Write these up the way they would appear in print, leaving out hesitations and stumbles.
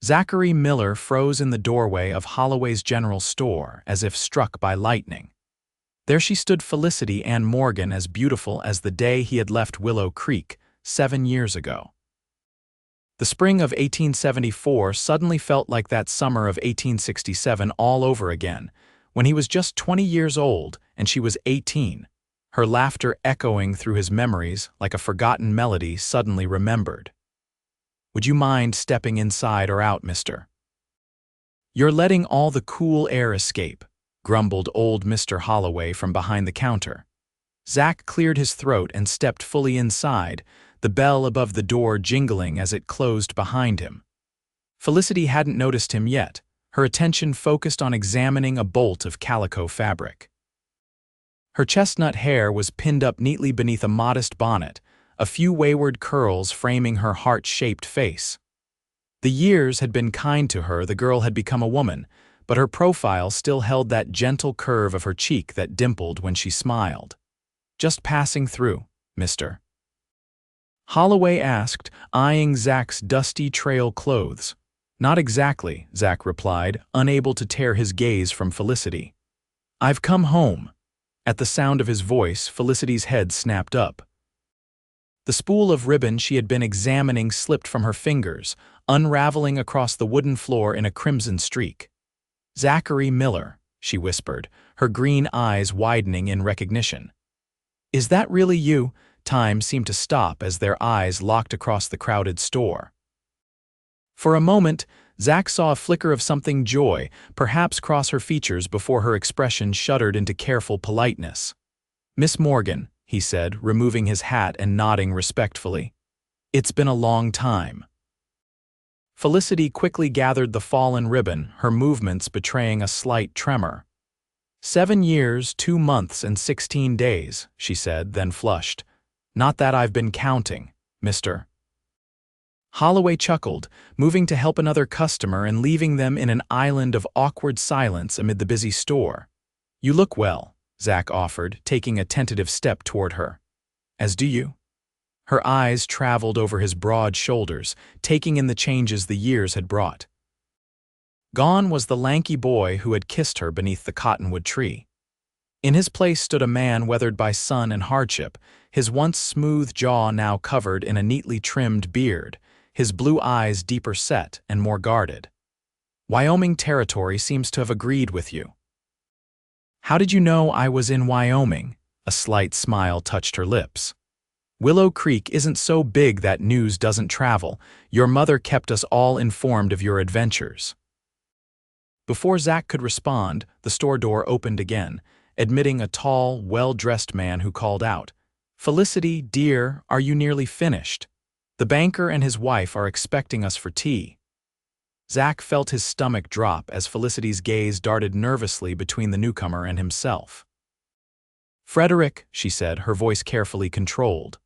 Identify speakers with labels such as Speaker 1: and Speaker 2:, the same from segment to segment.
Speaker 1: Zachary Miller froze in the doorway of Holloway's general store as if struck by lightning. There she stood, Felicity Anne Morgan, as beautiful as the day he had left Willow Creek 7 years ago. The spring of 1874 suddenly felt like that summer of 1867 all over again, when he was just 20 years old and she was 18, her laughter echoing through his memories like a forgotten melody suddenly remembered. "Would you mind stepping inside or out, mister?" "You're letting all the cool air escape," grumbled old Mr. Holloway from behind the counter. Zach cleared his throat and stepped fully inside, the bell above the door jingling as it closed behind him. Felicity hadn't noticed him yet, her attention focused on examining a bolt of calico fabric. Her chestnut hair was pinned up neatly beneath a modest bonnet, a few wayward curls framing her heart-shaped face. The years had been kind to her, the girl had become a woman, but her profile still held that gentle curve of her cheek that dimpled when she smiled. "Just passing through, mister?" Holloway asked, eyeing Zach's dusty trail clothes. "Not exactly," Zach replied, unable to tear his gaze from Felicity. "I've come home." At the sound of his voice, Felicity's head snapped up. The spool of ribbon she had been examining slipped from her fingers, unraveling across the wooden floor in a crimson streak. "Zachary Miller," she whispered, her green eyes widening in recognition. "Is that really you?" Time seemed to stop as their eyes locked across the crowded store. For a moment, Zach saw a flicker of something joy, perhaps cross her features before her expression shuddered into careful politeness. "Miss Morgan," he said, removing his hat and nodding respectfully. "It's been a long time." Felicity quickly gathered the fallen ribbon, her movements betraying a slight tremor. 7 years, 2 months, and 16 days, she said, then flushed. "Not that I've been counting, mister." Holloway chuckled, moving to help another customer and leaving them in an island of awkward silence amid the busy store. "You look well," Zach offered, taking a tentative step toward her. "As do you." Her eyes traveled over his broad shoulders, taking in the changes the years had brought. Gone was the lanky boy who had kissed her beneath the cottonwood tree. In his place stood a man weathered by sun and hardship, his once smooth jaw now covered in a neatly trimmed beard, his blue eyes deeper set and more guarded. "Wyoming territory seems to have agreed with you." "How did you know I was in Wyoming?" A slight smile touched her lips. "Willow Creek isn't so big that news doesn't travel. Your mother kept us all informed of your adventures." Before Zach could respond, the store door opened again, admitting a tall, well-dressed man who called out, "Felicity, dear, are you nearly finished? The banker and his wife are expecting us for tea." Zach felt his stomach drop as Felicity's gaze darted nervously between the newcomer and himself. "Frederick," she said, her voice carefully controlled,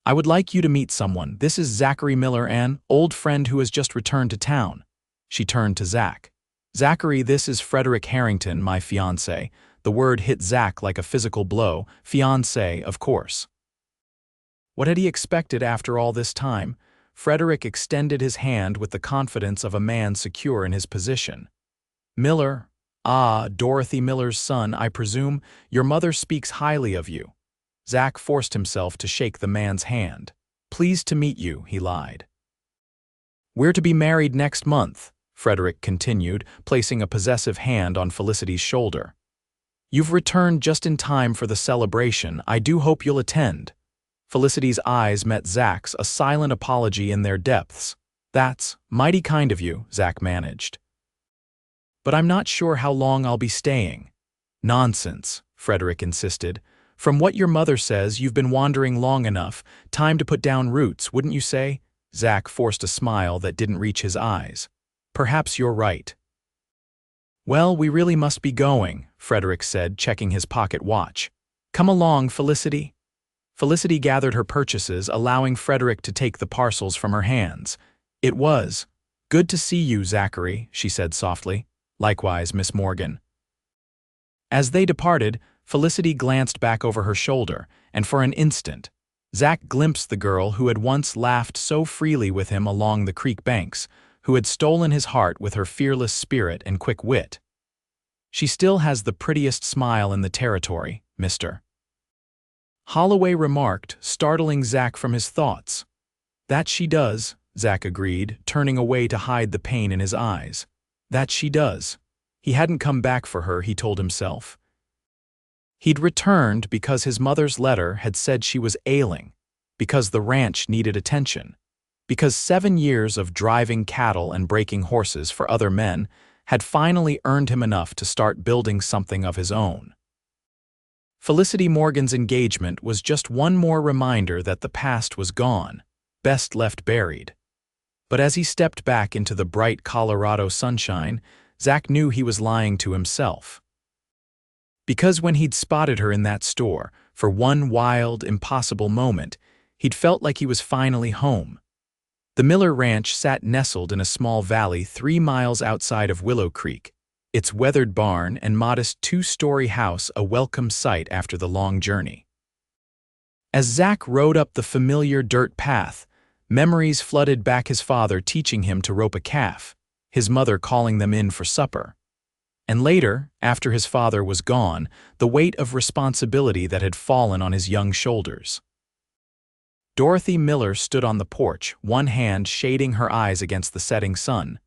Speaker 1: "I would like you to meet someone. This is Zachary Miller, an old friend who has just returned to town." She turned to Zach. "Zachary, this is Frederick Harrington, my fiancé." The word hit Zach like a physical blow. Fiancé, of course. What had he expected after all this time? Frederick extended his hand with the confidence of a man secure in his position. "Miller, Dorothy Miller's son, I presume. Your mother speaks highly of you." Zach forced himself to shake the man's hand. "Pleased to meet you," he lied. "We're to be married next month," Frederick continued, placing a possessive hand on Felicity's shoulder. "You've returned just in time for the celebration. I do hope you'll attend." Felicity's eyes met Zach's, a silent apology in their depths. "That's mighty kind of you," Zach managed. "But I'm not sure how long I'll be staying." "Nonsense," Frederick insisted. "From what your mother says, you've been wandering long enough. Time to put down roots, wouldn't you say?" Zach forced a smile that didn't reach his eyes. "Perhaps you're right." "Well, we really must be going," Frederick said, checking his pocket watch. "Come along, Felicity." Felicity gathered her purchases, allowing Frederick to take the parcels from her hands. "It was good to see you, Zachary," she said softly. "Likewise, Miss Morgan." As they departed, Felicity glanced back over her shoulder, and for an instant, Zach glimpsed the girl who had once laughed so freely with him along the creek banks, who had stolen his heart with her fearless spirit and quick wit. "She still has the prettiest smile in the territory, mister," Holloway remarked, startling Zach from his thoughts. "That she does," Zach agreed, turning away to hide the pain in his eyes. "That she does." He hadn't come back for her, he told himself. He'd returned because his mother's letter had said she was ailing, because the ranch needed attention, because 7 years of driving cattle and breaking horses for other men had finally earned him enough to start building something of his own. Felicity Morgan's engagement was just one more reminder that the past was gone, best left buried. But as he stepped back into the bright Colorado sunshine, Zach knew he was lying to himself. Because when he'd spotted her in that store, for one wild, impossible moment, he'd felt like he was finally home. The Miller Ranch sat nestled in a small valley 3 miles outside of Willow Creek, its weathered barn and modest 2-story house a welcome sight after the long journey. As Zach rode up the familiar dirt path, memories flooded back: his father teaching him to rope a calf, his mother calling them in for supper. And later, after his father was gone, the weight of responsibility that had fallen on his young shoulders. Dorothy Miller stood on the porch, one hand shading her eyes against the setting sun.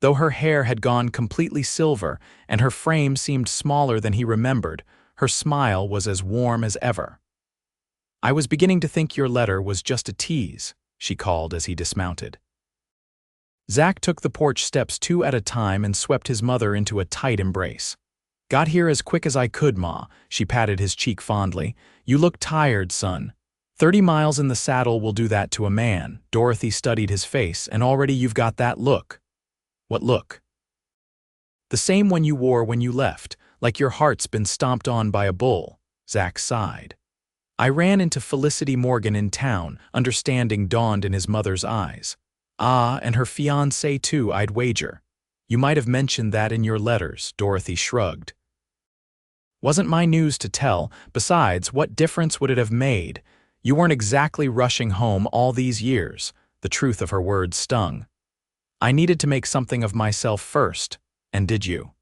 Speaker 1: Though her hair had gone completely silver and her frame seemed smaller than he remembered, her smile was as warm as ever. "I was beginning to think your letter was just a tease," she called as he dismounted. Zach took the porch steps 2 at a time and swept his mother into a tight embrace. "Got here as quick as I could, Ma," she patted his cheek fondly. "You look tired, son." 30 miles in the saddle will do that to a man." Dorothy studied his face. "And already you've got that look." "What look?" "The same one you wore when you left, like your heart's been stomped on by a bull," Zach sighed. "I ran into Felicity Morgan in town," understanding dawned in his mother's eyes. "Ah, and her fiancé too, I'd wager." "You might have mentioned that in your letters," Dorothy shrugged. "Wasn't my news to tell. Besides, what difference would it have made? You weren't exactly rushing home all these years." The truth of her words stung. "I needed to make something of myself first. And did you?"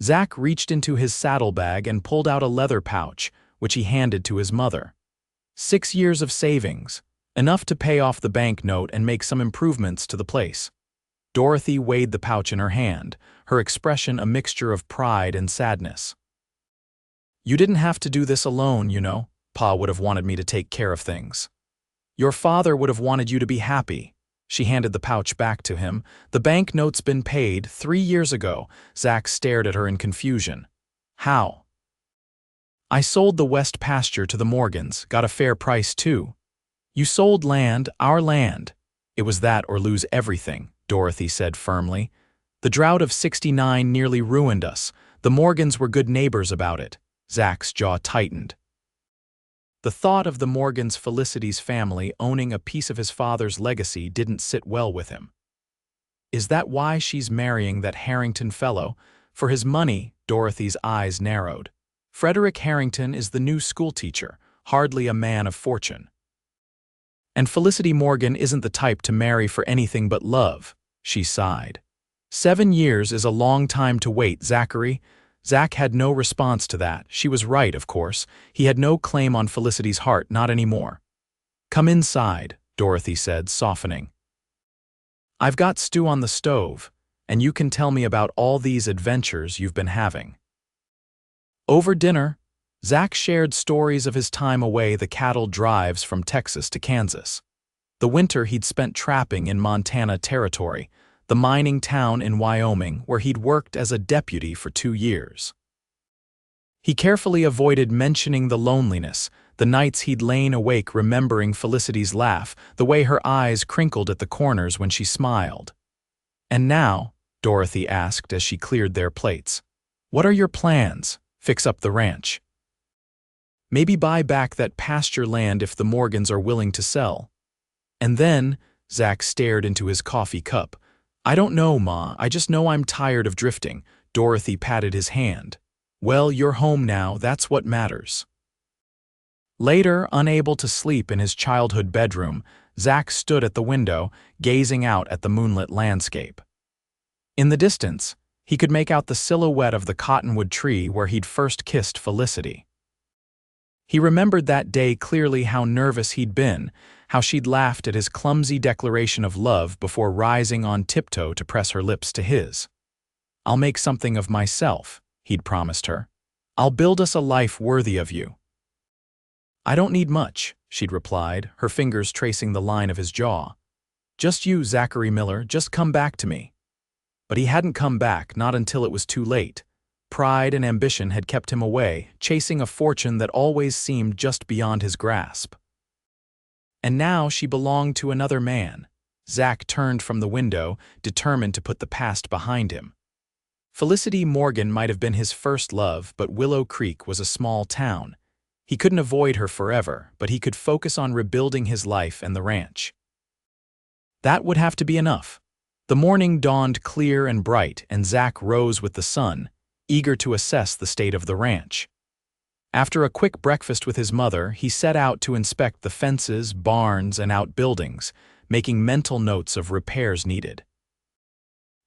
Speaker 1: Zach reached into his saddlebag and pulled out a leather pouch, which he handed to his mother. 6 years of savings, enough to pay off the bank note and make some improvements to the place. Dorothy weighed the pouch in her hand, her expression a mixture of pride and sadness. "You didn't have to do this alone, you know. Pa would have wanted me to take care of things. Your father would have wanted you to be happy." She handed the pouch back to him. "The bank note's been paid 3 years ago." Zach stared at her in confusion. "How?" "I sold the west pasture to the Morgans, got a fair price too." "You sold land, our land." "It was that or lose everything," Dorothy said firmly. "The drought of '69 nearly ruined us. The Morgans were good neighbors about it." Zach's jaw tightened. The thought of the Morgans' Felicity's family owning a piece of his father's legacy didn't sit well with him. "Is that why she's marrying that Harrington fellow? For his money?" Dorothy's eyes narrowed. "Frederick Harrington is the new schoolteacher, hardly a man of fortune. And Felicity Morgan isn't the type to marry for anything but love," she sighed. 7 years is a long time to wait, Zachary." Zach had no response to that. She was right, of course. He had no claim on Felicity's heart, not anymore. "Come inside," Dorothy said, softening. "I've got stew on the stove, and you can tell me about all these adventures you've been having." Over dinner, Zach shared stories of his time away the cattle drives from Texas to Kansas, the winter he'd spent trapping in Montana Territory, the mining town in Wyoming where he'd worked as a deputy for 2 years. He carefully avoided mentioning the loneliness, the nights he'd lain awake remembering Felicity's laugh, the way her eyes crinkled at the corners when she smiled. "And now," Dorothy asked as she cleared their plates, "what are your plans? Fix up the ranch? Maybe buy back that pasture land if the Morgans are willing to sell?" And then, Zach stared into his coffee cup. "I don't know, Ma, I just know I'm tired of drifting." Dorothy patted his hand. "Well, you're home now, that's what matters." Later, unable to sleep in his childhood bedroom, Zach stood at the window, gazing out at the moonlit landscape. In the distance, he could make out the silhouette of the cottonwood tree where he'd first kissed Felicity. He remembered that day clearly, how nervous he'd been, how she'd laughed at his clumsy declaration of love before rising on tiptoe to press her lips to his. "I'll make something of myself," he'd promised her. "I'll build us a life worthy of you." "I don't need much," she'd replied, her fingers tracing the line of his jaw. "Just you, Zachary Miller, just come back to me." But he hadn't come back, not until it was too late. Pride and ambition had kept him away, chasing a fortune that always seemed just beyond his grasp. And now she belonged to another man. Zach turned from the window, determined to put the past behind him. Felicity Morgan might have been his first love, but Willow Creek was a small town. He couldn't avoid her forever, but he could focus on rebuilding his life and the ranch. That would have to be enough. The morning dawned clear and bright, and Zach rose with the sun, eager to assess the state of the ranch. After a quick breakfast with his mother, he set out to inspect the fences, barns, and outbuildings, making mental notes of repairs needed.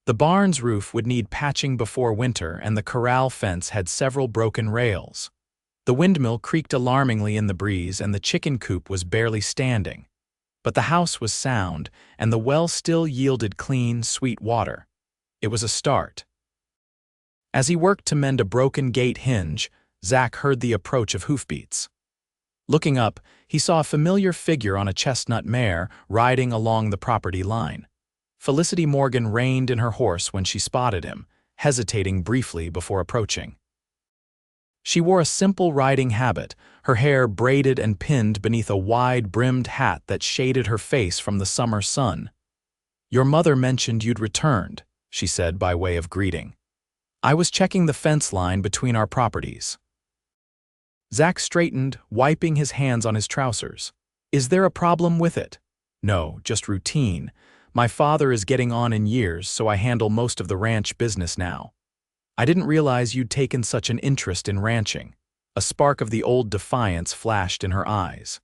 Speaker 1: The barn's roof would need patching before winter, and the corral fence had several broken rails. The windmill creaked alarmingly in the breeze, and the chicken coop was barely standing. But the house was sound, and the well still yielded clean, sweet water. It was a start. As he worked to mend a broken gate hinge, Zach heard the approach of hoofbeats. Looking up, he saw a familiar figure on a chestnut mare riding along the property line. Felicity Morgan reined in her horse when she spotted him, hesitating briefly before approaching. She wore a simple riding habit, her hair braided and pinned beneath a wide-brimmed hat that shaded her face from the summer sun. "Your mother mentioned you'd returned," she said by way of greeting. "I was checking the fence line between our properties." Zach straightened, wiping his hands on his trousers. "Is there a problem with it?" "No, just routine. My father is getting on in years, so I handle most of the ranch business now." "I didn't realize you'd taken such an interest in ranching." A spark of the old defiance flashed in her eyes.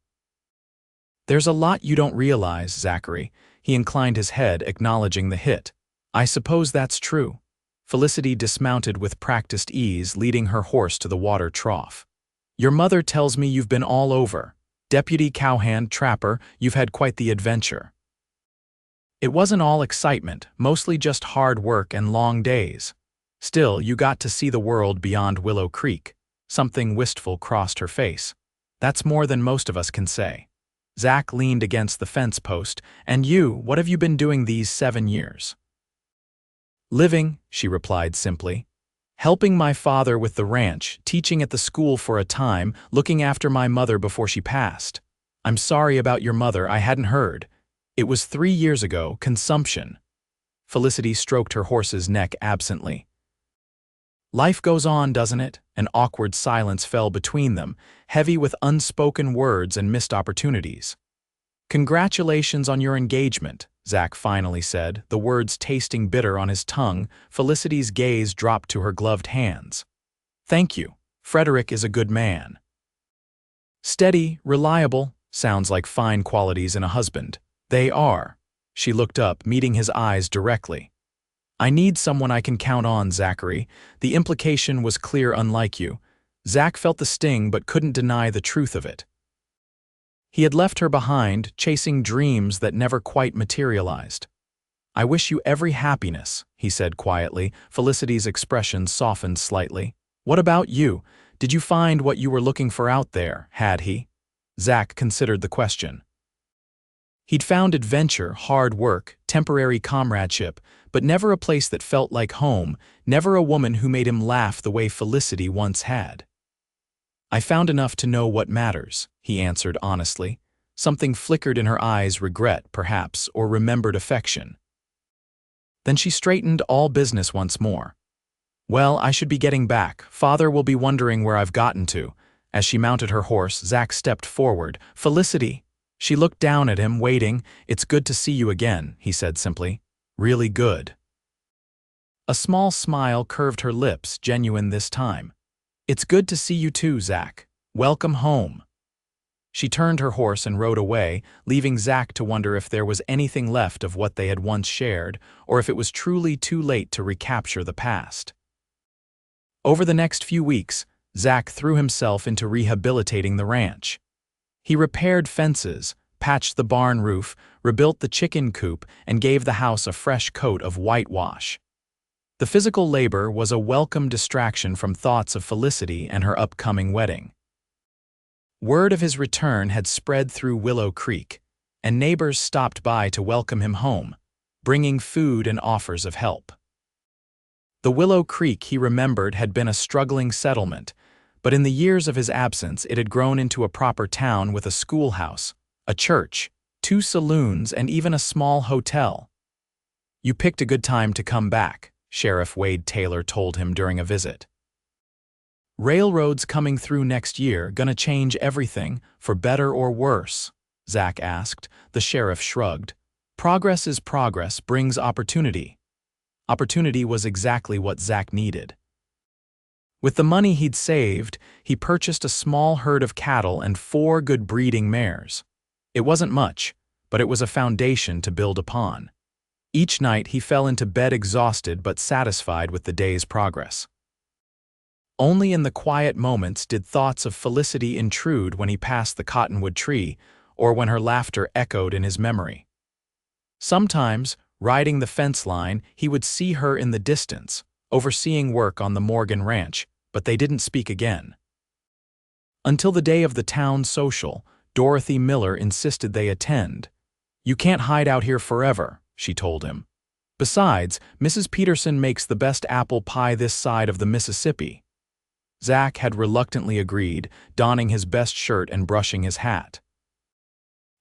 Speaker 1: "There's a lot you don't realize, Zachary." He inclined his head, acknowledging the hit. "I suppose that's true." Felicity dismounted with practiced ease, leading her horse to the water trough. "Your mother tells me you've been all over. Deputy cowhand, trapper, you've had quite the adventure." "It wasn't all excitement, mostly just hard work and long days. Still, you got to see the world beyond Willow Creek." Something wistful crossed her face. "That's more than most of us can say." Zach leaned against the fence post. "And you, what have you been doing these 7 years?" "Living," she replied simply. "Helping my father with the ranch, teaching at the school for a time, looking after my mother before she passed." "I'm sorry about your mother, I hadn't heard." "It was 3 years ago, consumption." Felicity stroked her horse's neck absently. "Life goes on, doesn't it?" An awkward silence fell between them, heavy with unspoken words and missed opportunities. "Congratulations on your engagement," Zach finally said, the words tasting bitter on his tongue. Felicity's gaze dropped to her gloved hands. "Thank you. Frederick is a good man." "Steady, reliable," sounds like fine qualities in a husband. "They are." She looked up, meeting his eyes directly. "I need someone I can count on, Zachary." The implication was clear, unlike you. Zach felt the sting but couldn't deny the truth of it. He had left her behind, chasing dreams that never quite materialized. "I wish you every happiness," he said quietly. Felicity's expression softened slightly. "What about you? Did you find what you were looking for out there, had he?" Zach considered the question. He'd found adventure, hard work, temporary comradeship, but never a place that felt like home, never a woman who made him laugh the way Felicity once had. "I found enough to know what matters," he answered honestly. Something flickered in her eyes, regret, perhaps, or remembered affection. Then she straightened, all business once more. "Well, I should be getting back. Father will be wondering where I've gotten to." As she mounted her horse, Zach stepped forward. "Felicity." She looked down at him, waiting. "It's good to see you again," he said simply. "Really good." A small smile curved her lips, genuine this time. "It's good to see you too, Zach. Welcome home." She turned her horse and rode away, leaving Zach to wonder if there was anything left of what they had once shared, or if it was truly too late to recapture the past. Over the next few weeks, Zach threw himself into rehabilitating the ranch. He repaired fences, patched the barn roof, rebuilt the chicken coop, and gave the house a fresh coat of whitewash. The physical labor was a welcome distraction from thoughts of Felicity and her upcoming wedding. Word of his return had spread through Willow Creek, and neighbors stopped by to welcome him home, bringing food and offers of help. The Willow Creek, he remembered, had been a struggling settlement, but in the years of his absence it had grown into a proper town with a schoolhouse, a church, 2 saloons, and even a small hotel. "You picked a good time to come back," Sheriff Wade Taylor told him during a visit. "Railroads coming through next year gonna change everything, for better or worse?" Zach asked. The sheriff shrugged. "Progress is progress, brings opportunity." Opportunity was exactly what Zach needed. With the money he'd saved, he purchased a small herd of cattle and 4 good breeding mares. It wasn't much, but it was a foundation to build upon. Each night he fell into bed exhausted but satisfied with the day's progress. Only in the quiet moments did thoughts of Felicity intrude, when he passed the cottonwood tree, or when her laughter echoed in his memory. Sometimes, riding the fence line, he would see her in the distance, overseeing work on the Morgan ranch, but they didn't speak again. Until the day of the town social, Dorothy Miller insisted they attend. "You can't hide out here forever," she told him. "Besides, Mrs. Peterson makes the best apple pie this side of the Mississippi." Zach had reluctantly agreed, donning his best shirt and brushing his hat.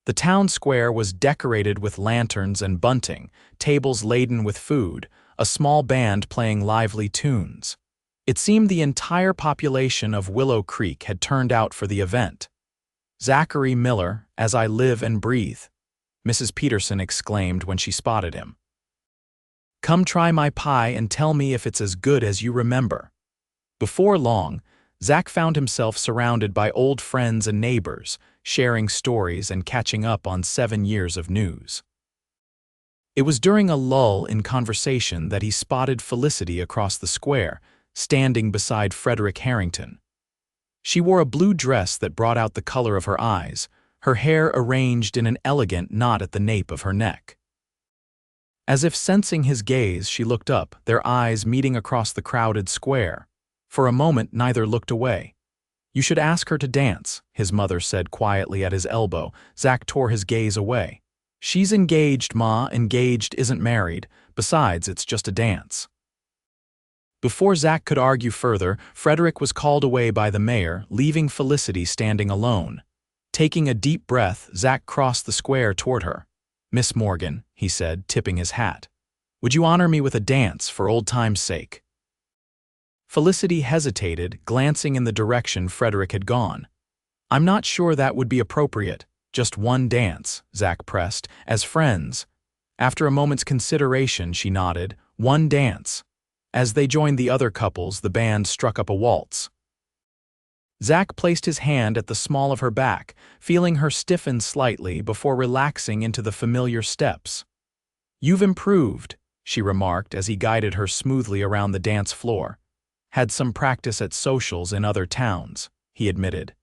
Speaker 1: The town square was decorated with lanterns and bunting, tables laden with food, a small band playing lively tunes. It seemed the entire population of Willow Creek had turned out for the event. "Zachary Miller, as I live and breathe," Mrs. Peterson exclaimed when she spotted him. "Come try my pie and tell me if it's as good as you remember." Before long, Zach found himself surrounded by old friends and neighbors, sharing stories and catching up on 7 years of news. It was during a lull in conversation that he spotted Felicity across the square, standing beside Frederick Harrington. She wore a blue dress that brought out the color of her eyes, her hair arranged in an elegant knot at the nape of her neck. As if sensing his gaze, she looked up, their eyes meeting across the crowded square. For a moment, neither looked away. "You should ask her to dance," his mother said quietly at his elbow. Zach tore his gaze away. "She's engaged, Ma. Engaged isn't married. Besides, it's just a dance." Before Zach could argue further, Frederick was called away by the mayor, leaving Felicity standing alone. Taking a deep breath, Zach crossed the square toward her. "Miss Morgan," he said, tipping his hat, "would you honor me with a dance for old time's sake?" Felicity hesitated, glancing in the direction Frederick had gone. "I'm not sure that would be appropriate. Just one dance," Zach pressed, "as friends." After a moment's consideration, she nodded. "One dance." As they joined the other couples, the band struck up a waltz. Zach placed his hand at the small of her back, feeling her stiffen slightly before relaxing into the familiar steps. "You've improved," she remarked as he guided her smoothly around the dance floor. "Had some practice at socials in other towns," he admitted.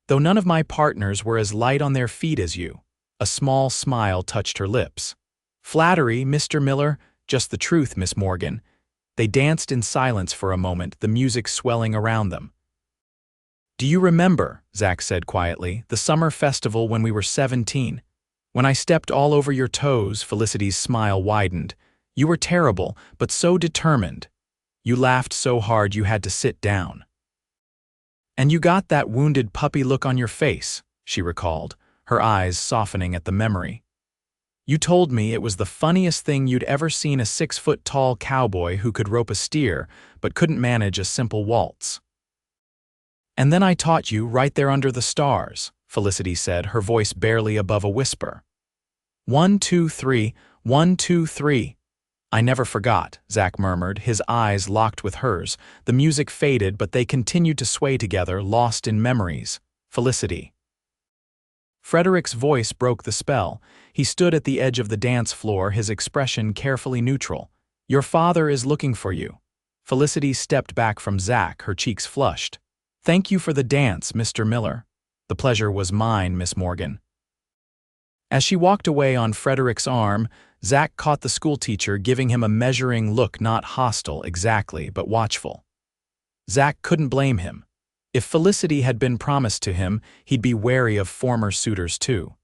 Speaker 1: "Though none of my partners were as light on their feet as you." A small smile touched her lips. "Flattery, Mr. Miller, just the truth, Miss Morgan." They danced in silence for a moment, the music swelling around them. "Do you remember," Zach said quietly, "the summer festival when we were 17? When I stepped all over your toes?" Felicity's smile widened. "You were terrible, but so determined. You laughed so hard you had to sit down. And you got that wounded puppy look on your face," she recalled, her eyes softening at the memory. "You told me it was the funniest thing you'd ever seen, a 6-foot-tall cowboy who could rope a steer but couldn't manage a simple waltz." "And then I taught you right there under the stars," Felicity said, her voice barely above a whisper. 1, 2, 3, 1, 2, 3. "I never forgot," Zach murmured, his eyes locked with hers. The music faded, but they continued to sway together, lost in memories. "Felicity, Frederick's voice broke the spell. He stood at the edge of the dance floor, his expression carefully neutral. "Your father is looking for you." Felicity stepped back from Zach, her cheeks flushed. "Thank you for the dance, Mr. Miller." "The pleasure was mine, Miss Morgan." As she walked away on Frederick's arm, Zach caught the schoolteacher giving him a measuring look, not hostile exactly, but watchful. Zach couldn't blame him. If Felicity had been promised to him, he'd be wary of former suitors too.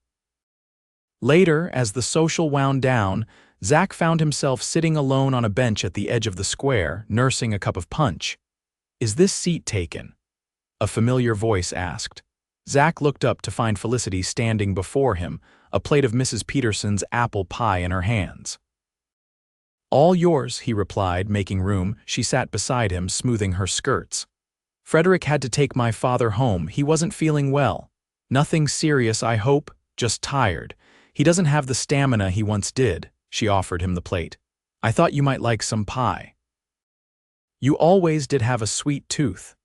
Speaker 1: Later, as the social wound down, Zach found himself sitting alone on a bench at the edge of the square, nursing a cup of punch. "Is this seat taken?" a familiar voice asked. Zach looked up to find Felicity standing before him, a plate of Mrs. Peterson's apple pie in her hands. "All yours," he replied, making room. She sat beside him, smoothing her skirts. "Frederick had to take my father home. He wasn't feeling well. Nothing serious, I hope, just tired. He doesn't have the stamina he once did." She offered him the plate. "I thought you might like some pie." "You always did have a sweet tooth."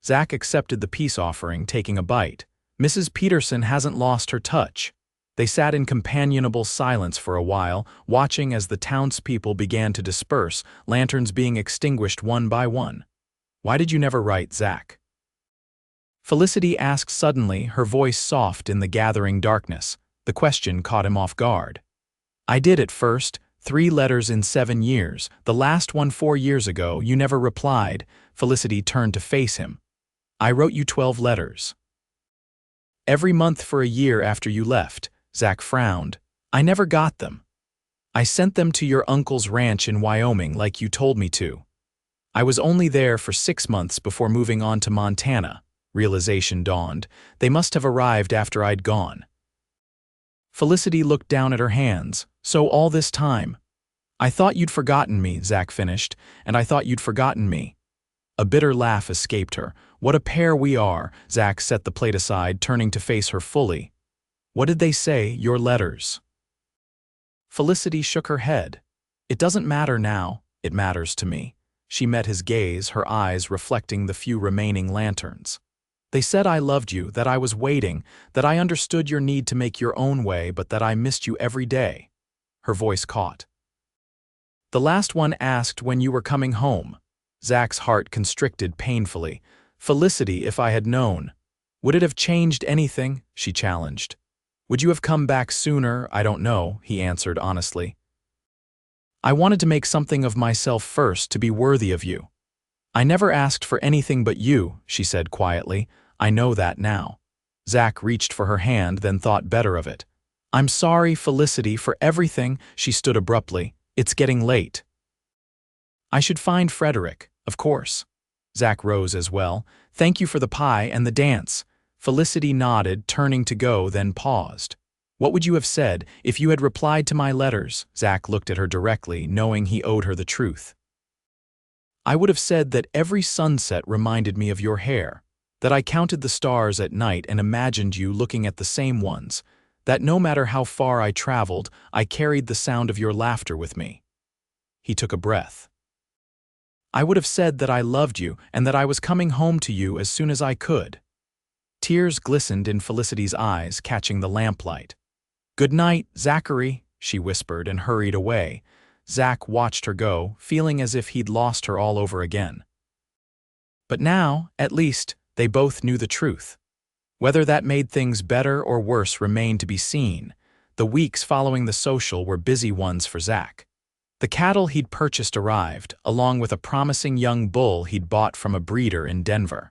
Speaker 1: Zach accepted the peace offering, taking a bite. "Mrs. Peterson hasn't lost her touch." They sat in companionable silence for a while, watching as the townspeople began to disperse, lanterns being extinguished one by one. "Why did you never write, Zach?" Felicity asked suddenly, her voice soft in the gathering darkness. The question caught him off guard. "I did at first, 3 letters in 7 years. The last one 4 years ago. You never replied." Felicity turned to face him. "I wrote you 12 letters. Every month for a year after you left." Zach frowned. "I never got them. I sent them to your uncle's ranch in Wyoming like you told me to. I was only there for 6 months before moving on to Montana." Realization dawned. They must have arrived after I'd gone. Felicity looked down at her hands. "So all this time." "I thought you'd forgotten me," Zach finished, "and I thought you'd forgotten me." A bitter laugh escaped her. "What a pair we are." Zach set the plate aside, turning to face her fully. "What did they say, your letters?" Felicity shook her head. "It doesn't matter now. It matters to me." She met his gaze, her eyes reflecting the few remaining lanterns. "They said I loved you, that I was waiting, that I understood your need to make your own way, but that I missed you every day." Her voice caught. "The last one asked when you were coming home." Zach's heart constricted painfully. "Felicity, if I had known." "Would it have changed anything?" she challenged. "Would you have come back sooner?" "I don't know," he answered honestly. "I wanted to make something of myself first, to be worthy of you." "I never asked for anything but you," she said quietly. "I know that now." Zach reached for her hand, then thought better of it. "I'm sorry, Felicity, for everything." She stood abruptly. "It's getting late." "I should find Frederick, of course." Zach rose as well. "Thank you for the pie and the dance." Felicity nodded, turning to go, then paused. "What would you have said if you had replied to my letters?" Zach looked at her directly, knowing he owed her the truth. "I would have said that every sunset reminded me of your hair, that I counted the stars at night and imagined you looking at the same ones, that no matter how far I traveled, I carried the sound of your laughter with me." He took a breath. "I would have said that I loved you and that I was coming home to you as soon as I could." Tears glistened in Felicity's eyes, catching the lamplight. "Good night, Zachary," she whispered and hurried away. Zach watched her go, feeling as if he'd lost her all over again. But now, at least, they both knew the truth. Whether that made things better or worse remained to be seen. The weeks following the social were busy ones for Zach. The cattle he'd purchased arrived, along with a promising young bull he'd bought from a breeder in Denver.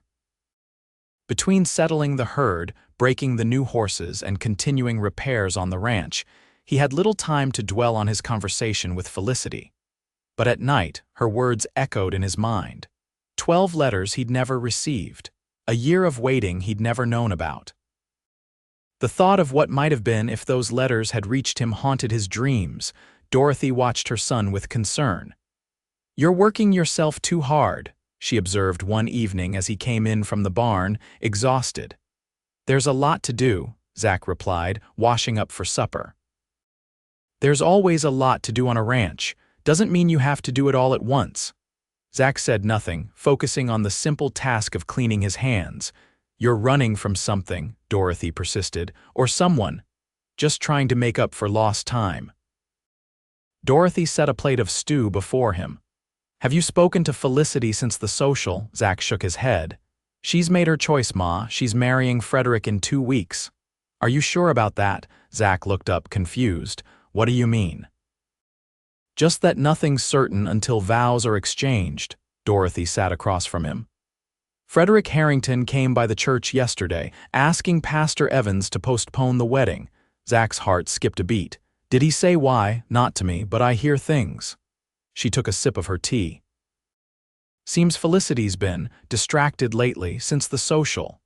Speaker 1: Between settling the herd, breaking the new horses, and continuing repairs on the ranch, he had little time to dwell on his conversation with Felicity. But at night, her words echoed in his mind. 12 letters he'd never received. A year of waiting he'd never known about. The thought of what might have been if those letters had reached him haunted his dreams. Dorothy watched her son with concern. "You're working yourself too hard," she observed one evening as he came in from the barn, exhausted. "There's a lot to do," Zach replied, washing up for supper. "There's always a lot to do on a ranch. Doesn't mean you have to do it all at once." Zach said nothing, focusing on the simple task of cleaning his hands. You're running from something, Dorothy persisted, or someone, just trying to make up for lost time. Dorothy set a plate of stew before him. Have you spoken to Felicity since the social? Zach shook his head. She's made her choice, Ma. She's marrying Frederick in 2 weeks. Are you sure about that? Zach looked up, confused. What do you mean? Just that nothing's certain until vows are exchanged. Dorothy sat across from him. Frederick Harrington came by the church yesterday, asking Pastor Evans to postpone the wedding. Zach's heart skipped a beat. Did he say why? Not to me, but I hear things. She took a sip of her tea. Seems Felicity's been distracted lately since the social.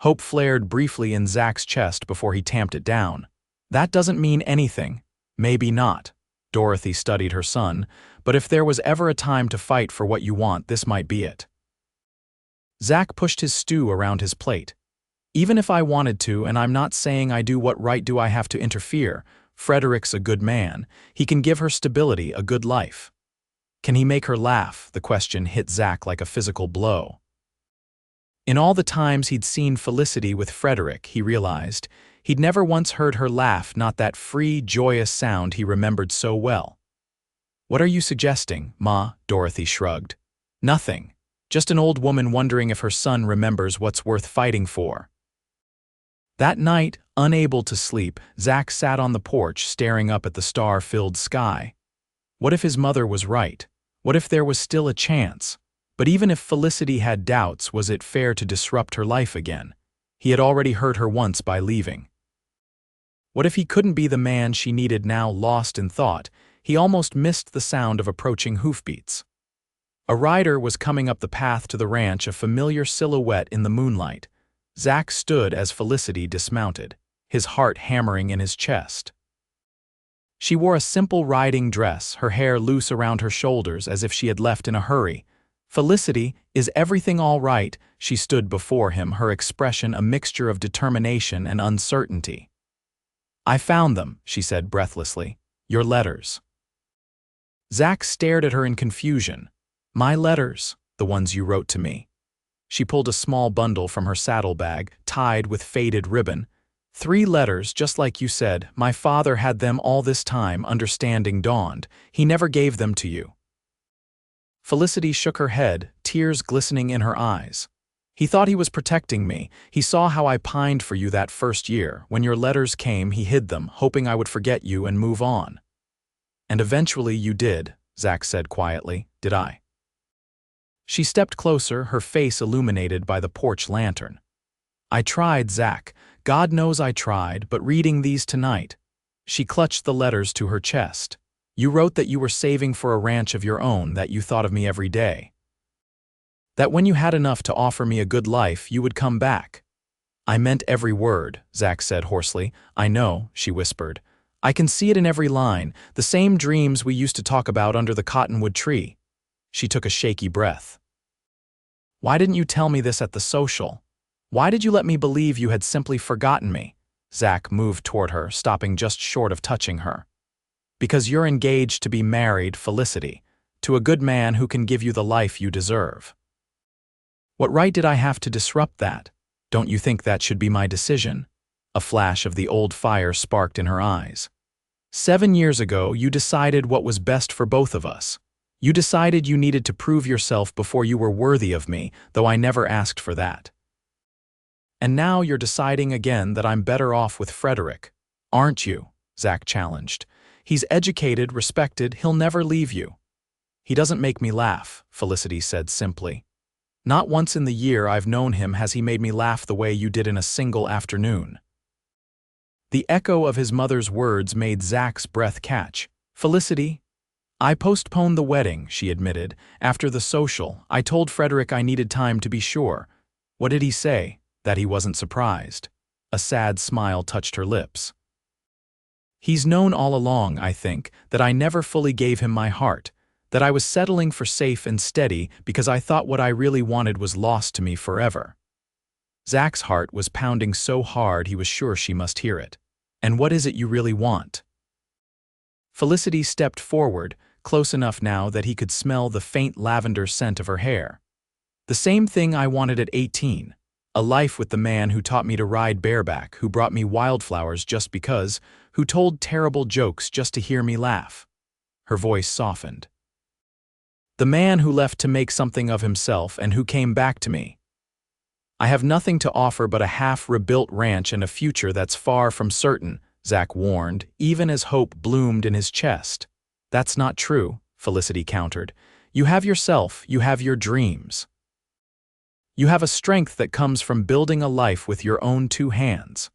Speaker 1: Hope flared briefly in Zach's chest before he tamped it down. That doesn't mean anything. Maybe not. Dorothy studied her son, but if there was ever a time to fight for what you want, this might be it. Zach pushed his stew around his plate. Even if I wanted to, and I'm not saying I do, what right do I have to interfere? Frederick's a good man. He can give her stability, a good life. Can he make her laugh? The question hit Zach like a physical blow. In all the times he'd seen Felicity with Frederick, he realized, he'd never once heard her laugh, not that free, joyous sound he remembered so well. What are you suggesting, Ma? Dorothy shrugged. Nothing. Just an old woman wondering if her son remembers what's worth fighting for. That night, unable to sleep, Zach sat on the porch staring up at the star-filled sky. What if his mother was right? What if there was still a chance? But even if Felicity had doubts, was it fair to disrupt her life again? He had already hurt her once by leaving. What if he couldn't be the man she needed now? Lost in thought, he almost missed the sound of approaching hoofbeats. A rider was coming up the path to the ranch, a familiar silhouette in the moonlight. Zach stood as Felicity dismounted, his heart hammering in his chest. She wore a simple riding dress, her hair loose around her shoulders as if she had left in a hurry. Felicity, is everything all right? She stood before him, her expression a mixture of determination and uncertainty. I found them, she said breathlessly. Your letters. Zach stared at her in confusion. My letters, the ones you wrote to me. She pulled a small bundle from her saddlebag, tied with faded ribbon. 3 letters, just like you said. My father had them all this time. Understanding dawned. He never gave them to you. Felicity shook her head, tears glistening in her eyes. He thought he was protecting me. He saw how I pined for you that first year. When your letters came, he hid them, hoping I would forget you and move on. And eventually you did, Zach said quietly. Did I? She stepped closer, her face illuminated by the porch lantern. I tried, Zach. God knows I tried, but reading these tonight. She clutched the letters to her chest. You wrote that you were saving for a ranch of your own, that you thought of me every day. That when you had enough to offer me a good life, you would come back. I meant every word, Zach said hoarsely. I know, she whispered. I can see it in every line, the same dreams we used to talk about under the cottonwood tree. She took a shaky breath. Why didn't you tell me this at the social? Why did you let me believe you had simply forgotten me? Zach moved toward her, stopping just short of touching her. Because you're engaged to be married, Felicity, to a good man who can give you the life you deserve. What right did I have to disrupt that? Don't you think that should be my decision? A flash of the old fire sparked in her eyes. 7 years ago, you decided what was best for both of us. You decided you needed to prove yourself before you were worthy of me, though I never asked for that. And now you're deciding again that I'm better off with Frederick. Aren't you? Zach challenged. He's educated, respected, he'll never leave you. He doesn't make me laugh, Felicity said simply. Not once in the year I've known him has he made me laugh the way you did in a single afternoon. The echo of his mother's words made Zach's breath catch. Felicity, I postponed the wedding, she admitted. After the social, I told Frederick I needed time to be sure. What did he say? That he wasn't surprised. A sad smile touched her lips. He's known all along, I think, that I never fully gave him my heart, that I was settling for safe and steady because I thought what I really wanted was lost to me forever. Zach's heart was pounding so hard he was sure she must hear it. And what is it you really want? Felicity stepped forward, close enough now that he could smell the faint lavender scent of her hair. The same thing I wanted at 18. A life with the man who taught me to ride bareback, who brought me wildflowers just because, who told terrible jokes just to hear me laugh. Her voice softened. The man who left to make something of himself and who came back to me. I have nothing to offer but a half-rebuilt ranch and a future that's far from certain, Zach warned, even as hope bloomed in his chest. That's not true, Felicity countered. You have yourself, you have your dreams. You have a strength that comes from building a life with your own two hands.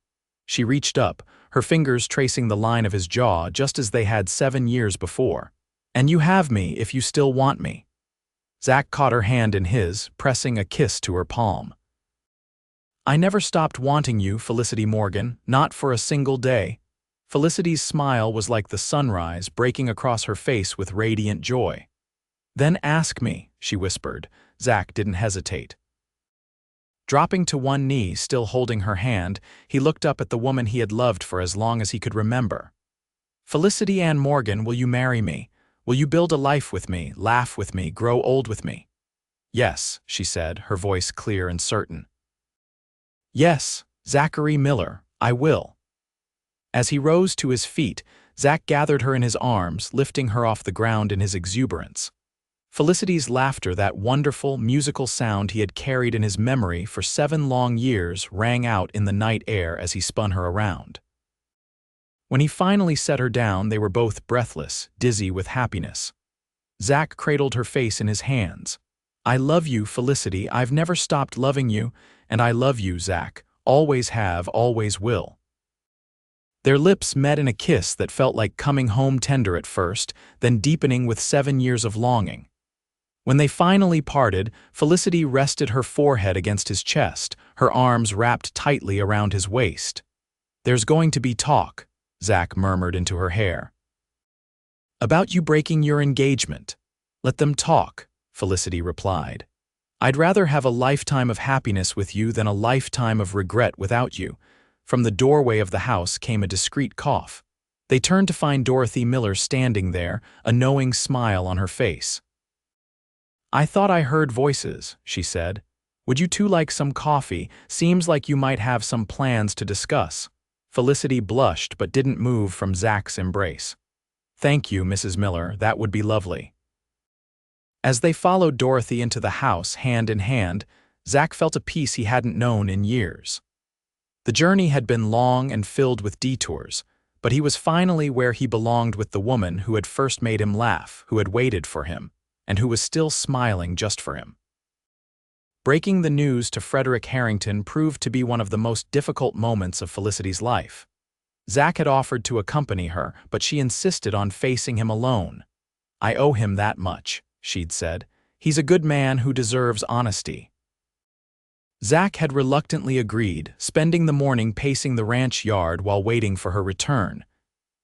Speaker 1: She reached up, her fingers tracing the line of his jaw just as they had 7 years before. And you have me if you still want me. Zach caught her hand in his, pressing a kiss to her palm. I never stopped wanting you, Felicity Morgan, not for a single day. Felicity's smile was like the sunrise breaking across her face with radiant joy. Then ask me, she whispered. Zach didn't hesitate. Dropping to one knee, still holding her hand, he looked up at the woman he had loved for as long as he could remember. Felicity Anne Morgan, will you marry me? Will you build a life with me, laugh with me, grow old with me? Yes, she said, her voice clear and certain. Yes, Zachary Miller, I will. As he rose to his feet, Zach gathered her in his arms, lifting her off the ground in his exuberance. Felicity's laughter, that wonderful, musical sound he had carried in his memory for 7 long years, rang out in the night air as he spun her around. When he finally set her down, they were both breathless, dizzy with happiness. Zach cradled her face in his hands. I love you, Felicity, I've never stopped loving you, and I love you, Zach, always have, always will. Their lips met in a kiss that felt like coming home tender at first, then deepening with 7 years of longing. When they finally parted, Felicity rested her forehead against his chest, her arms wrapped tightly around his waist. There's going to be talk, Zach murmured into her hair. About you breaking your engagement. Let them talk, Felicity replied. I'd rather have a lifetime of happiness with you than a lifetime of regret without you. From the doorway of the house came a discreet cough. They turned to find Dorothy Miller standing there, a knowing smile on her face. I thought I heard voices, she said. Would you two like some coffee? Seems like you might have some plans to discuss. Felicity blushed but didn't move from Zach's embrace. Thank you, Mrs. Miller, that would be lovely. As they followed Dorothy into the house hand in hand, Zach felt a peace he hadn't known in years. The journey had been long and filled with detours, but he was finally where he belonged with the woman who had first made him laugh, who had waited for him, and who was still smiling just for him. Breaking the news to Frederick Harrington proved to be one of the most difficult moments of Felicity's life. Zach had offered to accompany her, but she insisted on facing him alone. I owe him that much, she'd said. He's a good man who deserves honesty. Zach had reluctantly agreed, spending the morning pacing the ranch yard while waiting for her return.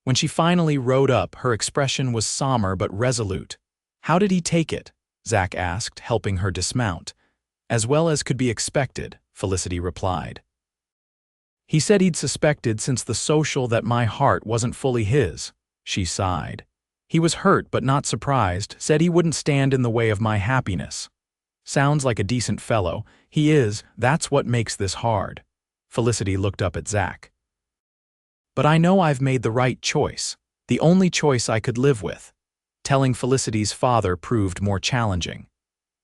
Speaker 1: When she finally rode up, her expression was somber but resolute. How did he take it? Zach asked, helping her dismount. As well as could be expected, Felicity replied. He said he'd suspected since the social that my heart wasn't fully his, she sighed. He was hurt but not surprised, said he wouldn't stand in the way of my happiness. Sounds like a decent fellow. He is, that's what makes this hard. Felicity looked up at Zach. But I know I've made the right choice, the only choice I could live with. Telling Felicity's father proved more challenging.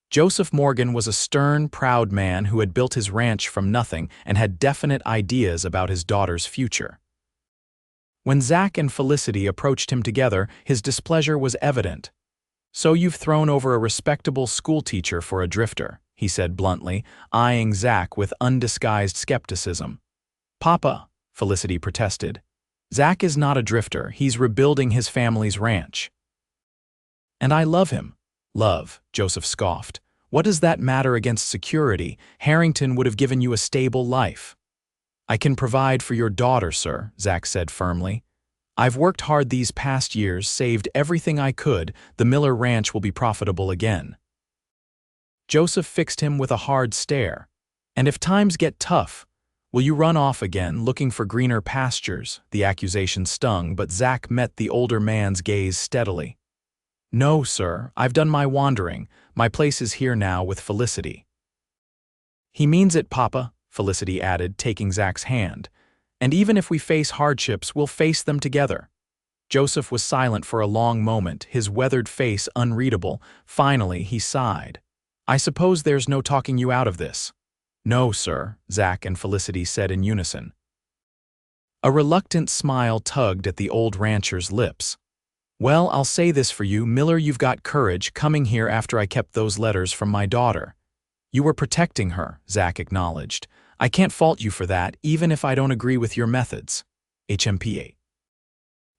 Speaker 1: Joseph Morgan was a stern, proud man who had built his ranch from nothing and had definite ideas about his daughter's future. When Zach and Felicity approached him together, his displeasure was evident. So you've thrown over a respectable schoolteacher for a drifter, he said bluntly, eyeing Zach with undisguised skepticism. Papa, Felicity protested. Zach is not a drifter, he's rebuilding his family's ranch. And I love him. Love, Joseph scoffed. What does that matter against security? Harrington would have given you a stable life. I can provide for your daughter, sir, Zach said firmly. I've worked hard these past years, saved everything I could. The Miller Ranch will be profitable again. Joseph fixed him with a hard stare. And if times get tough, will you run off again, looking for greener pastures? The accusation stung, but Zach met the older man's gaze steadily. No, sir, I've done my wandering. My place is here now with Felicity. He means it, Papa, Felicity added, taking Zach's hand. "And even if we face hardships, we'll face them together." Joseph was silent for a long moment, his weathered face unreadable. Finally, he sighed. "I suppose there's no talking you out of this." "No, sir," Zach and Felicity said in unison. A reluctant smile tugged at the old rancher's lips. "Well, I'll say this for you, Miller, you've got courage, coming here after I kept those letters from my daughter." "You were protecting her," Zach acknowledged. "I can't fault you for that, even if I don't agree with your methods." HMPA.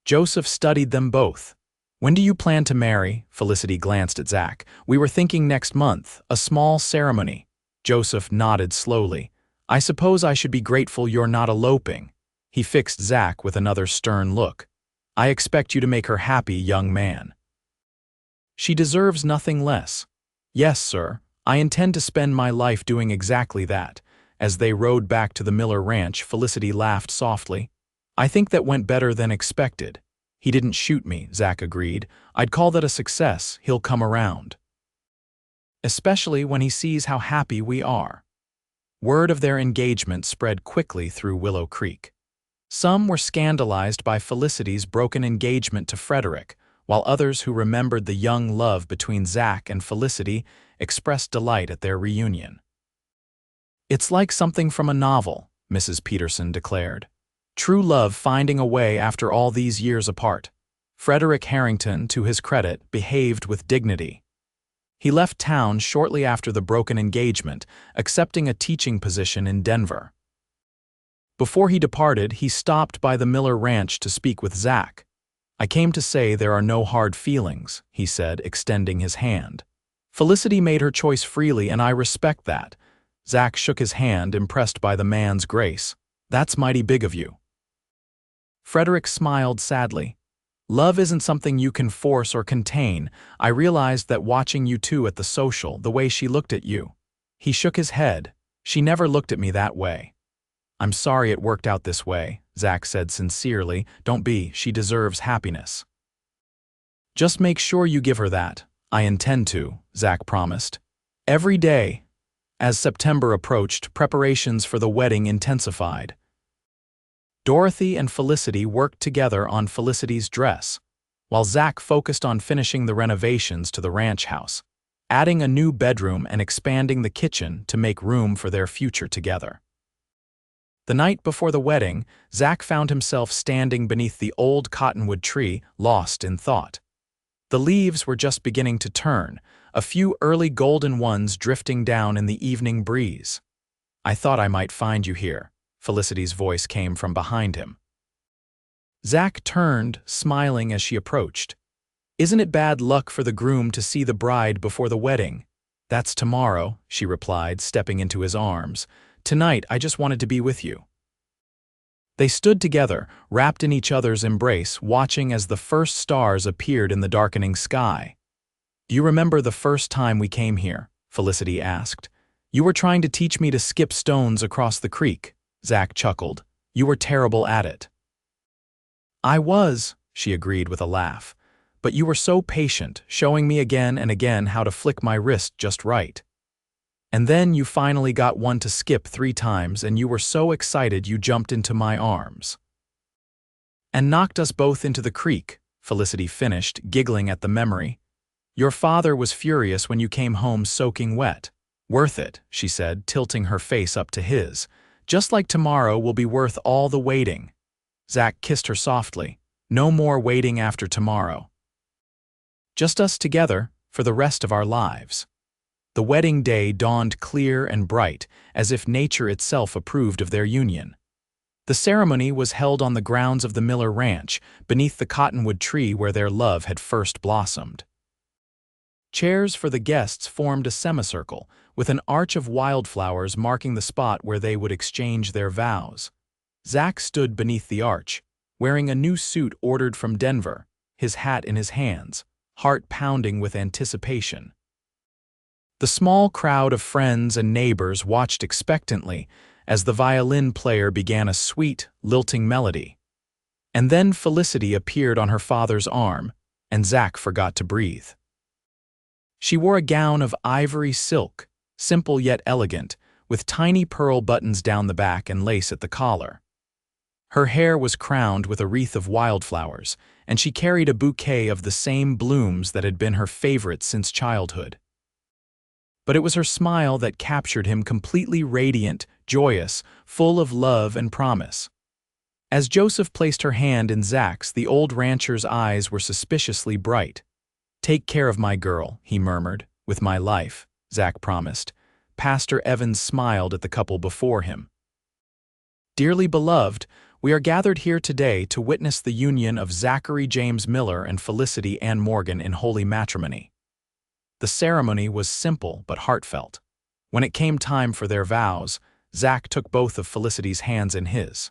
Speaker 1: Joseph studied them both. "When do you plan to marry?" Felicity glanced at Zach. "We were thinking next month, a small ceremony." Joseph nodded slowly. "I suppose I should be grateful you're not eloping." He fixed Zach with another stern look. "I expect you to make her happy, young man." "She deserves nothing less." "Yes, sir. I intend to spend my life doing exactly that." As they rode back to the Miller ranch, Felicity laughed softly. "I think that went better than expected." "He didn't shoot me," Zach agreed. "I'd call that a success. He'll come around. Especially when he sees how happy we are." Word of their engagement spread quickly through Willow Creek. Some were scandalized by Felicity's broken engagement to Frederick, while others who remembered the young love between Zach and Felicity expressed delight at their reunion. "It's like something from a novel," Mrs. Peterson declared. "True love finding a way after all these years apart." Frederick Harrington, to his credit, behaved with dignity. He left town shortly after the broken engagement, accepting a teaching position in Denver. Before he departed, he stopped by the Miller Ranch to speak with Zach. "I came to say there are no hard feelings," he said, extending his hand. "Felicity made her choice freely, and I respect that." Zach shook his hand, impressed by the man's grace. "That's mighty big of you." Frederick smiled sadly. "Love isn't something you can force or contain. I realized that watching you two at the social, the way she looked at you." He shook his head. "She never looked at me that way." "I'm sorry it worked out this way," Zach said sincerely. "Don't be, she deserves happiness." "Just make sure you give her that." "I intend to," Zach promised. Every day. As September approached, preparations for the wedding intensified. Dorothy and Felicity worked together on Felicity's dress, while Zach focused on finishing the renovations to the ranch house, adding a new bedroom and expanding the kitchen to make room for their future together. The night before the wedding, Zach found himself standing beneath the old cottonwood tree, lost in thought. The leaves were just beginning to turn, a few early golden ones drifting down in the evening breeze. "I thought I might find you here," Felicity's voice came from behind him. Zach turned, smiling as she approached. "Isn't it bad luck for the groom to see the bride before the wedding?" "That's tomorrow," she replied, stepping into his arms. "Tonight, I just wanted to be with you." They stood together, wrapped in each other's embrace, watching as the first stars appeared in the darkening sky. "Do you remember the first time we came here?" Felicity asked. "You were trying to teach me to skip stones across the creek." Zach chuckled. "You were terrible at it." "I was," she agreed with a laugh. "But you were so patient, showing me again and again how to flick my wrist just right. And then you finally got one to skip 3 times, and you were so excited you jumped into my arms. And knocked us both into the creek," Felicity finished, giggling at the memory. "Your father was furious when you came home soaking wet." "Worth it," she said, tilting her face up to his. "Just like tomorrow will be worth all the waiting." Zach kissed her softly. "No more waiting after tomorrow. Just us together for the rest of our lives." The wedding day dawned clear and bright, as if nature itself approved of their union. The ceremony was held on the grounds of the Miller Ranch, beneath the cottonwood tree where their love had first blossomed. Chairs for the guests formed a semicircle, with an arch of wildflowers marking the spot where they would exchange their vows. Zach stood beneath the arch, wearing a new suit ordered from Denver, his hat in his hands, heart pounding with anticipation. The small crowd of friends and neighbors watched expectantly as the violin player began a sweet, lilting melody. And then Felicity appeared on her father's arm, and Zach forgot to breathe. She wore a gown of ivory silk, simple yet elegant, with tiny pearl buttons down the back and lace at the collar. Her hair was crowned with a wreath of wildflowers, and she carried a bouquet of the same blooms that had been her favorite since childhood. But it was her smile that captured him, completely radiant, joyous, full of love and promise. As Joseph placed her hand in Zach's, the old rancher's eyes were suspiciously bright. "Take care of my girl," he murmured. "With my life," Zach promised. Pastor Evans smiled at the couple before him. Dearly beloved, we are gathered here today to witness the union of Zachary James Miller and Felicity Anne Morgan in holy matrimony. The ceremony was simple but heartfelt. When it came time for their vows, Zach took both of Felicity's hands in his.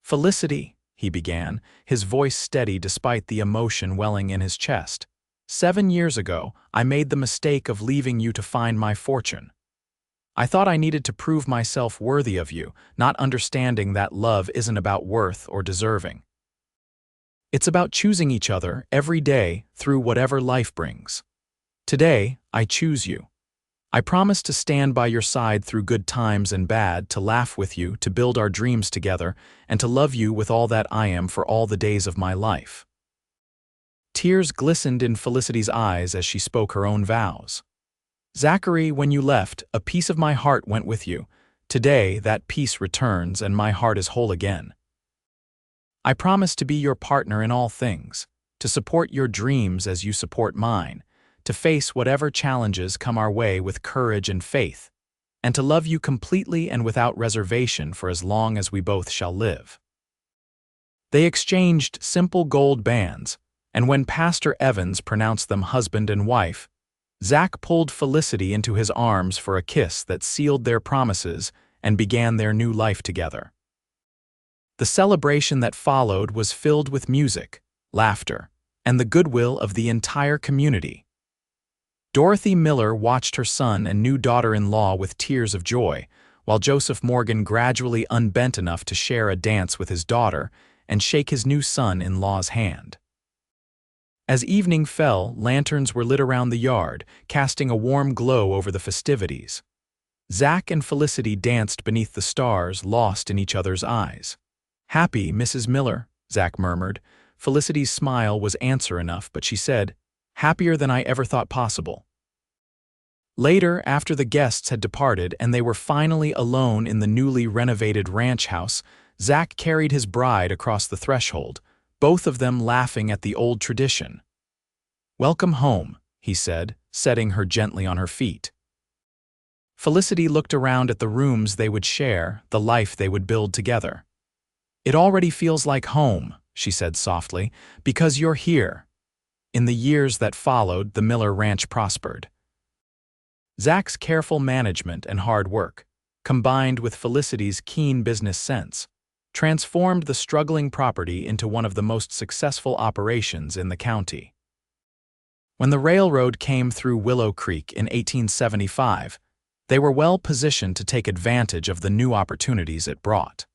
Speaker 1: "Felicity," he began, his voice steady despite the emotion welling in his chest. "7 years ago, I made the mistake of leaving you to find my fortune. I thought I needed to prove myself worthy of you, not understanding that love isn't about worth or deserving. It's about choosing each other every day through whatever life brings. Today, I choose you. I promise to stand by your side through good times and bad, to laugh with you, to build our dreams together, and to love you with all that I am for all the days of my life." Tears glistened in Felicity's eyes as she spoke her own vows. "Zachary, when you left, a piece of my heart went with you. Today, that piece returns and my heart is whole again. I promise to be your partner in all things, to support your dreams as you support mine, to face whatever challenges come our way with courage and faith, and to love you completely and without reservation for as long as we both shall live." They exchanged simple gold bands, and when Pastor Evans pronounced them husband and wife, Zach pulled Felicity into his arms for a kiss that sealed their promises and began their new life together. The celebration that followed was filled with music, laughter, and the goodwill of the entire community. Dorothy Miller watched her son and new daughter-in-law with tears of joy, while Joseph Morgan gradually unbent enough to share a dance with his daughter and shake his new son-in-law's hand. As evening fell, lanterns were lit around the yard, casting a warm glow over the festivities. Zach and Felicity danced beneath the stars, lost in each other's eyes. "Happy, Mrs. Miller," Zach murmured. Felicity's smile was answer enough, but she said, "Happier than I ever thought possible." Later, after the guests had departed and they were finally alone in the newly renovated ranch house, Zach carried his bride across the threshold, both of them laughing at the old tradition. "Welcome home," he said, setting her gently on her feet. Felicity looked around at the rooms they would share, the life they would build together. "It already feels like home," she said softly, "because you're here." In the years that followed, the Miller Ranch prospered. Zach's careful management and hard work, combined with Felicity's keen business sense, transformed the struggling property into one of the most successful operations in the county. When the railroad came through Willow Creek in 1875, they were well positioned to take advantage of the new opportunities it brought.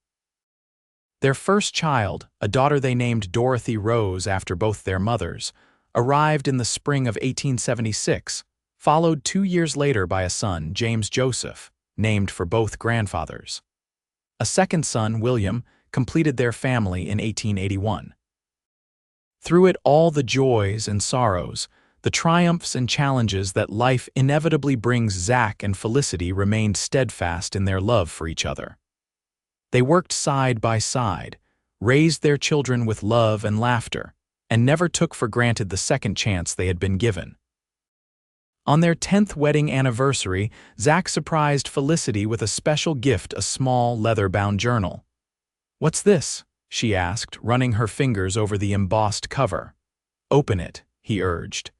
Speaker 1: Their first child, a daughter they named Dorothy Rose after both their mothers, arrived in the spring of 1876, followed 2 years later by a son, James Joseph, named for both grandfathers. A second son, William, completed their family in 1881. Through it all, the joys and sorrows, the triumphs and challenges that life inevitably brings, Zach and Felicity remained steadfast in their love for each other. They worked side by side, raised their children with love and laughter, and never took for granted the second chance they had been given. On their 10th wedding anniversary, Zach surprised Felicity with a special gift, a small, leather-bound journal. "What's this?" she asked, running her fingers over the embossed cover. "Open it," he urged.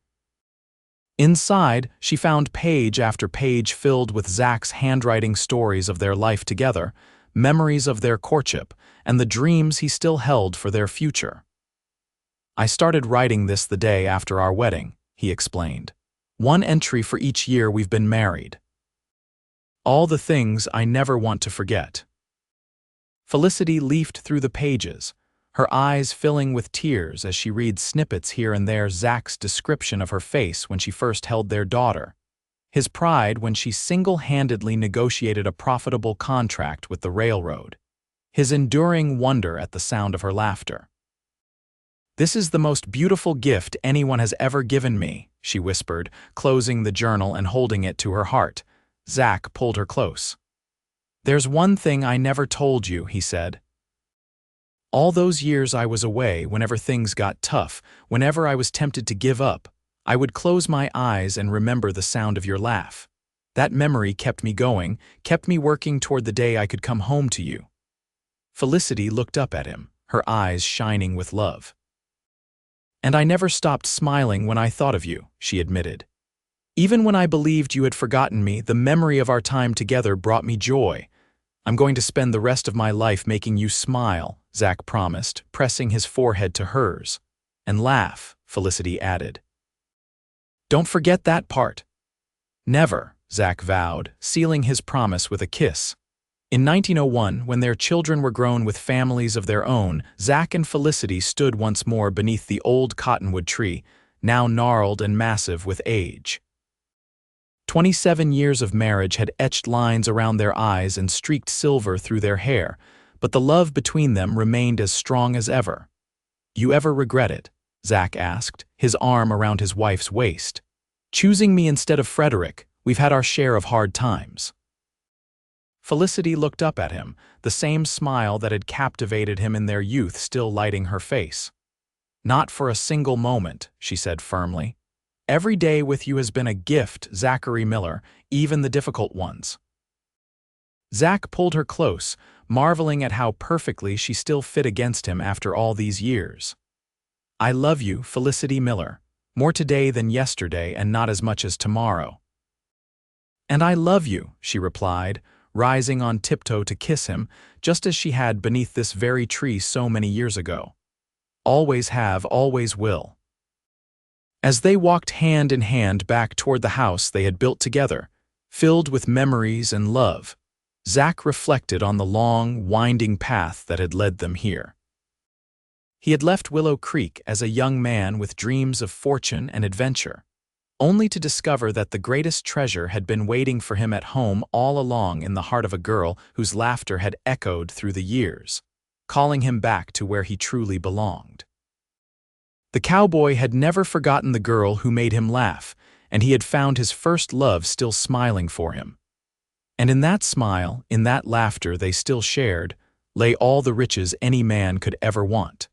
Speaker 1: Inside, she found page after page filled with Zach's handwriting stories of their life together, memories of their courtship, and the dreams he still held for their future. "I started writing this the day after our wedding," he explained. "One entry for each year we've been married. All the things I never want to forget." Felicity leafed through the pages, her eyes filling with tears as she read snippets here and there. Zach's description of her face when she first held their daughter, his pride when she single-handedly negotiated a profitable contract with the railroad, his enduring wonder at the sound of her laughter. "This is the most beautiful gift anyone has ever given me," she whispered, closing the journal and holding it to her heart. Zach pulled her close. "There's one thing I never told you," he said. "All those years I was away, whenever things got tough, whenever I was tempted to give up, I would close my eyes and remember the sound of your laugh. That memory kept me going, kept me working toward the day I could come home to you." Felicity looked up at him, her eyes shining with love. "And I never stopped smiling when I thought of you," she admitted. "Even when I believed you had forgotten me, the memory of our time together brought me joy. I'm going to spend the rest of my life making you smile," Zach promised, pressing his forehead to hers. "And laugh," Felicity added. "Don't forget that part." "Never," Zach vowed, sealing his promise with a kiss. In 1901, when their children were grown with families of their own, Zach and Felicity stood once more beneath the old cottonwood tree, now gnarled and massive with age. 27 years of marriage had etched lines around their eyes and streaked silver through their hair, but the love between them remained as strong as ever. "You ever regret it?" Zach asked, his arm around his wife's waist. "Choosing me instead of Frederick, we've had our share of hard times." Felicity looked up at him, the same smile that had captivated him in their youth still lighting her face. "Not for a single moment," she said firmly. "Every day with you has been a gift, Zachary Miller, even the difficult ones." Zach pulled her close, marveling at how perfectly she still fit against him after all these years. "I love you, Felicity Miller, more today than yesterday and not as much as tomorrow." "And I love you," she replied, rising on tiptoe to kiss him, just as she had beneath this very tree so many years ago. "Always have, always will." As they walked hand in hand back toward the house they had built together, filled with memories and love, Zach reflected on the long, winding path that had led them here. He had left Willow Creek as a young man with dreams of fortune and adventure, only to discover that the greatest treasure had been waiting for him at home all along in the heart of a girl whose laughter had echoed through the years, calling him back to where he truly belonged. The cowboy had never forgotten the girl who made him laugh, and he had found his first love still smiling for him. And in that smile, in that laughter they still shared, lay all the riches any man could ever want.